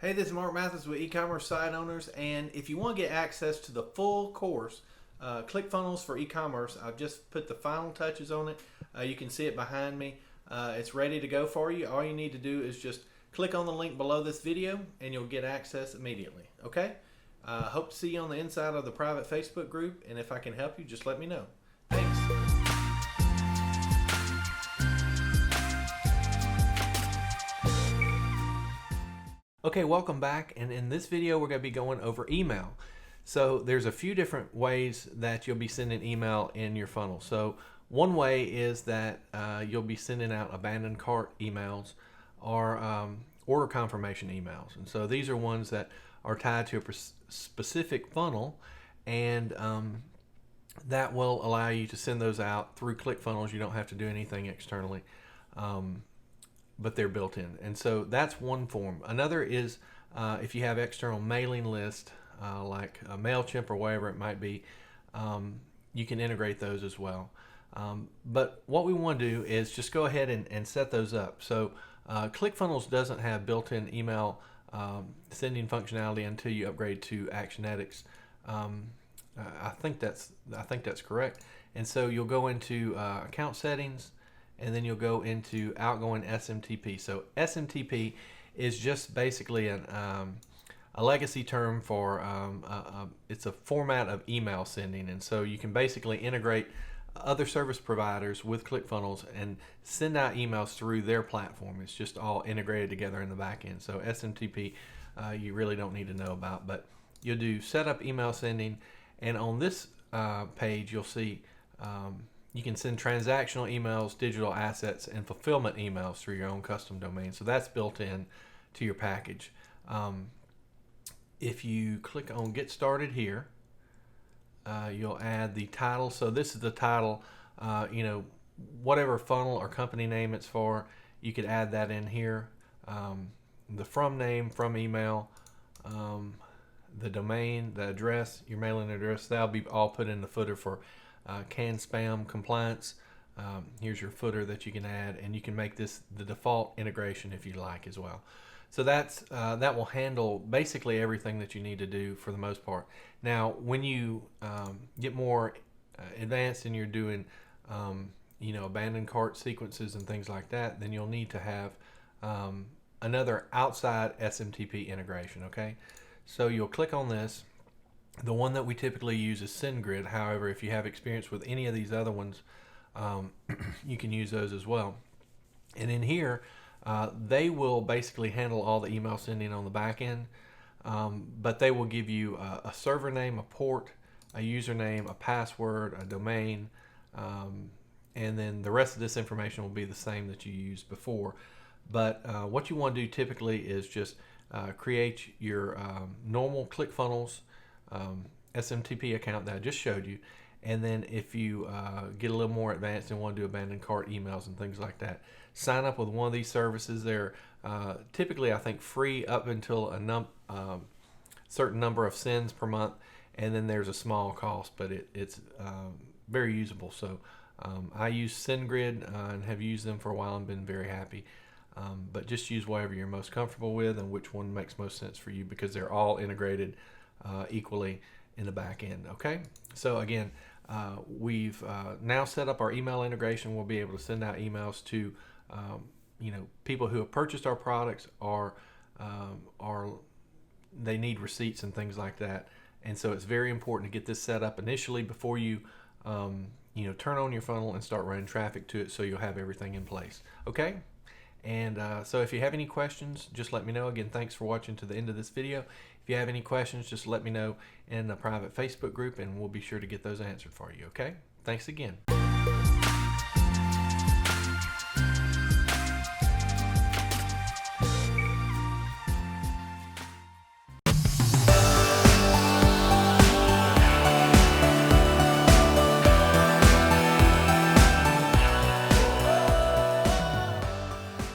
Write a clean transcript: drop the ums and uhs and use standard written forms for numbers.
Hey, this is Mark Mathis with e-commerce site owners, and if you want to get access to the full course, ClickFunnels for e-commerce, I've just put the final touches on it. You can see it behind me. It's ready to go for you. All you need to do is just click on the link below this video and you'll get access immediately. Okay? Hope to see you on the inside of the private Facebook group, and if I can help you, just let me know. Thanks. Okay, welcome back, and in this video we're going to be going over email. So there's a few different ways that you'll be sending email in your funnel. So one way is that you'll be sending out abandoned cart emails or order confirmation emails. And so these are ones that are tied to a specific funnel, and that will allow you to send those out through ClickFunnels. You don't have to do anything externally. But they're built in. And so that's one form. Another is if you have external mailing list like Mailchimp or whatever it might be, you can integrate those as well. But what we want to do is just go ahead and set those up. So ClickFunnels doesn't have built-in email sending functionality until you upgrade to Actionetics. I think that's correct. And so you'll go into account settings, and then you'll go into outgoing SMTP. So SMTP is just basically a legacy term for it's a format of email sending, and so you can basically integrate other service providers with ClickFunnels and send out emails through their platform. It's just all integrated together in the back end. So SMTP you really don't need to know about, but you'll do setup email sending, and on this page you'll see you can send transactional emails, digital assets, and fulfillment emails through your own custom domain. So that's built in to your package. If you click on Get Started here, you'll add the title. So this is the title, whatever funnel or company name it's for, you could add that in here. The from name, from email, the domain, the address, your mailing address, that'll be all put in the footer for can spam compliance. Here's your footer that you can add, and you can make this the default integration if you like as well. So that's that will handle basically everything that you need to do for the most part. Now when you get more advanced and you're doing abandoned cart sequences and things like that, then you'll need to have another outside SMTP integration. Okay, so you'll click on this. The one that we typically use is SendGrid. However, if you have experience with any of these other ones, you can use those as well. And in here, they will basically handle all the email sending on the back end, but they will give you a server name, a port, a username, a password, a domain, and then the rest of this information will be the same that you used before. But what you want to do typically is just create your normal ClickFunnels SMTP account that I just showed you, and then if you get a little more advanced and want to do abandoned cart emails and things like that, sign up with one of these services. They're typically, I think, free up until a certain number of sends per month, and then there's a small cost, but it's very usable. So I use SendGrid and have used them for a while and been very happy. But just use whatever you're most comfortable with and which one makes most sense for you, because they're all integrated equally in the back end. Okay, so again, we've now set up our email integration. We'll be able to send out emails to people who have purchased our products, or they need receipts and things like that. And so it's very important to get this set up initially before you turn on your funnel and start running traffic to it, so you'll have everything in place. Okay. And so if you have any questions, just let me know. Again, thanks for watching to the end of this video. If you have any questions, just let me know in the private Facebook group, and we'll be sure to get those answered for you, okay? Thanks again.